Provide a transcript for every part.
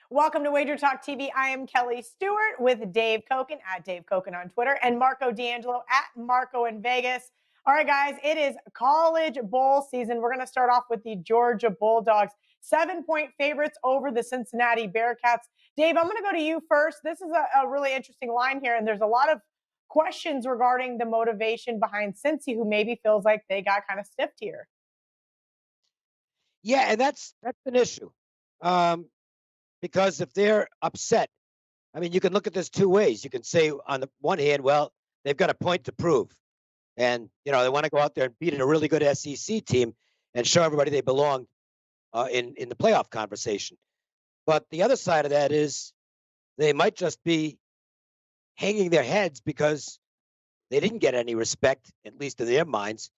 Welcome to WagerTalk TV. I am Kelly Stewart with Dave Koken at Dave Koken on Twitter and Marco D'Angelo at Marco in Vegas. All right, guys, it is college bowl season. We're going to start off with the Georgia Bulldogs, 7-point favorites over the Cincinnati Bearcats. Dave, I'm going to go to you first. This is a really interesting line here, and there's a lot of questions regarding the motivation behind Cincy, who maybe feels like they got kind of stiffed here. Yeah, and that's an issue. Because if they're upset, I mean, you can look at this two ways. You can say on the one hand, well, they've got a point to prove. And, they want to go out there and beat a really good SEC team and show everybody they belong in the playoff conversation. But the other side of that is they might just be hanging their heads because they didn't get any respect, at least in their minds.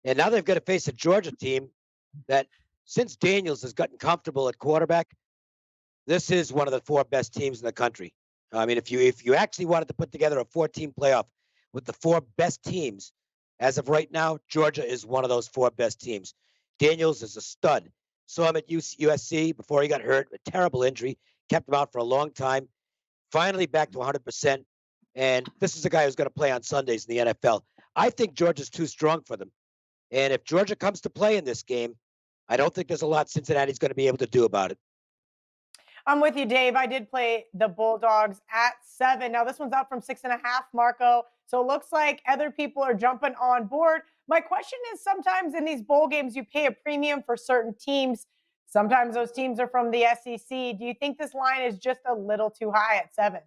And now they've got to face a Georgia team that, since Daniels has gotten comfortable at quarterback, this is one of the four best teams in the country. I mean, if you actually wanted to put together a 4-team playoff with the four best teams, as of right now, Georgia is one of those four best teams. Daniels is a stud. Saw him at USC before he got hurt, a terrible injury, kept him out for a long time, finally back to 100%. And this is a guy who's going to play on Sundays in the NFL. I think Georgia's too strong for them. And if Georgia comes to play in this game, I don't think there's a lot Cincinnati's going to be able to do about it. I'm with you, Dave. I did play the Bulldogs at 7. Now, this one's up from 6.5, Marco. So it looks like other people are jumping on board. My question is, sometimes in these bowl games, you pay a premium for certain teams. Sometimes those teams are from the SEC. Do you think this line is just a little too high at 7?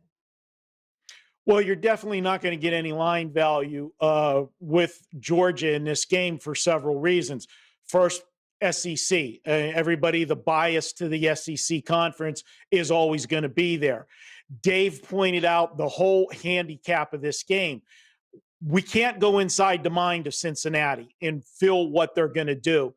Well, you're definitely not going to get any line value with Georgia in this game for several reasons. First, SEC. Everybody, the bias to the SEC conference is always going to be there. Dave pointed out the whole handicap of this game. We can't go inside the mind of Cincinnati and feel what they're going to do.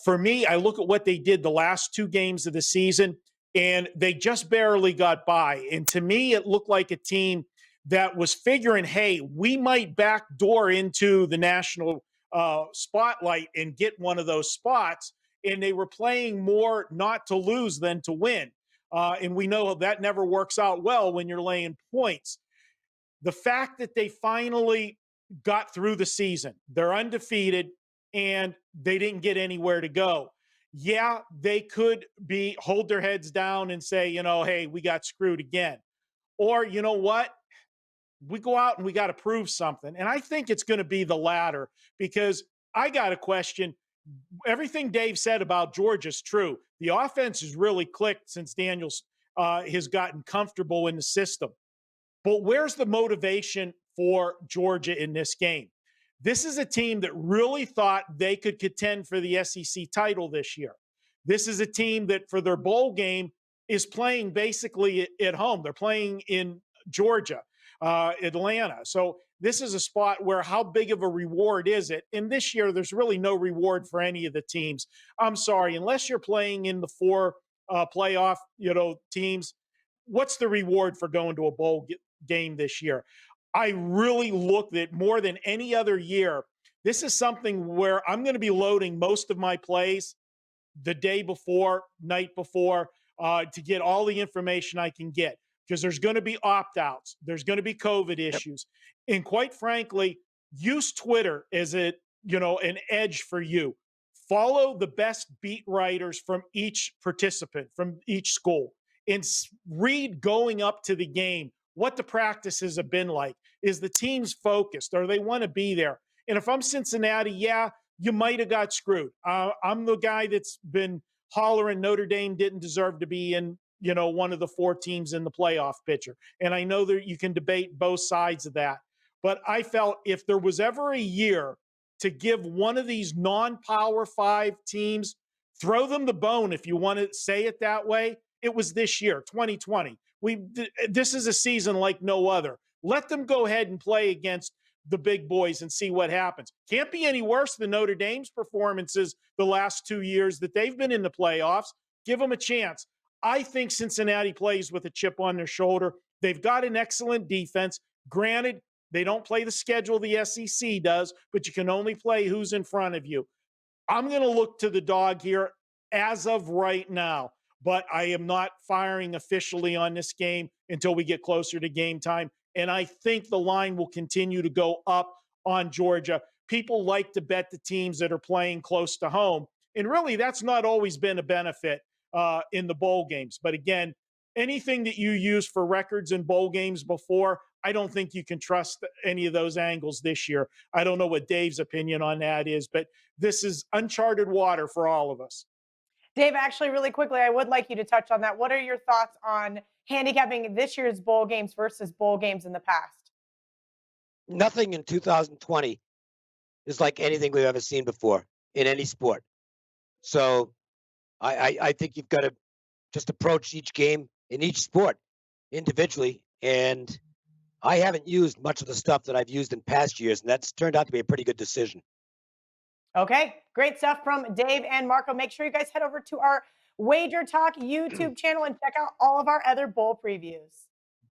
For me, I look at what they did the last two games of the season, and they just barely got by. And to me, it looked like a team that was figuring, hey, we might backdoor into the national spotlight and get one of those spots. And they were playing more not to lose than to win. And we know that never works out well when you're laying points. The fact that they finally got through the season, they're undefeated, and they didn't get anywhere to go. Yeah, they could hold their heads down and say, hey, we got screwed again. Or, you know what? We go out and we got to prove something. And I think it's going to be the latter, because I got a question. Everything Dave said about Georgia is true. The offense has really clicked since Daniels has gotten comfortable in the system. But where's the motivation for Georgia in this game? This is a team that really thought they could contend for the SEC title this year. This is a team that, for their bowl game, is playing basically at home. They're playing in Georgia. Atlanta. So this is a spot where how big of a reward is it? And this year, there's really no reward for any of the teams. I'm sorry, unless you're playing in the four playoff, teams, what's the reward for going to a bowl game this year? I really looked at more than any other year. This is something where I'm going to be loading most of my plays the day before, night before, to get all the information I can get. Because there's going to be opt-outs. There's going to be COVID issues. And quite frankly, use Twitter as an edge for you. Follow the best beat writers from each participant, from each school, and read going up to the game what the practices have been like. Is the team's focused? Or they want to be there? And if I'm Cincinnati, yeah, you might have got screwed. I'm the guy that's been hollering Notre Dame didn't deserve to be in one of the four teams in the playoff picture. And I know that you can debate both sides of that. But I felt if there was ever a year to give one of these non-Power 5 teams, throw them the bone, if you want to say it that way, it was this year, 2020. This is a season like no other. Let them go ahead and play against the big boys and see what happens. Can't be any worse than Notre Dame's performances the last 2 years that they've been in the playoffs. Give them a chance. I think Cincinnati plays with a chip on their shoulder. They've got an excellent defense. Granted, they don't play the schedule the SEC does, but you can only play who's in front of you. I'm going to look to the dog here as of right now. but I am not firing officially on this game until we get closer to game time. And I think the line will continue to go up on Georgia. People like to bet the teams that are playing close to home. And really, that's not always been a benefit in the bowl games. But again, anything that you use for records in bowl games before, I don't think you can trust any of those angles this year. I don't know what Dave's opinion on that is, but this is uncharted water for all of us. Dave, actually, really quickly, I would like you to touch on that. What are your thoughts on handicapping this year's bowl games versus bowl games in the past? Nothing in 2020 is like anything we've ever seen before in any sport. So I think you've got to just approach each game in each sport individually. And I haven't used much of the stuff that I've used in past years, and that's turned out to be a pretty good decision. Okay, great stuff from Dave and Marco. Make sure you guys head over to our WagerTalk YouTube channel and check out all of our other bowl previews.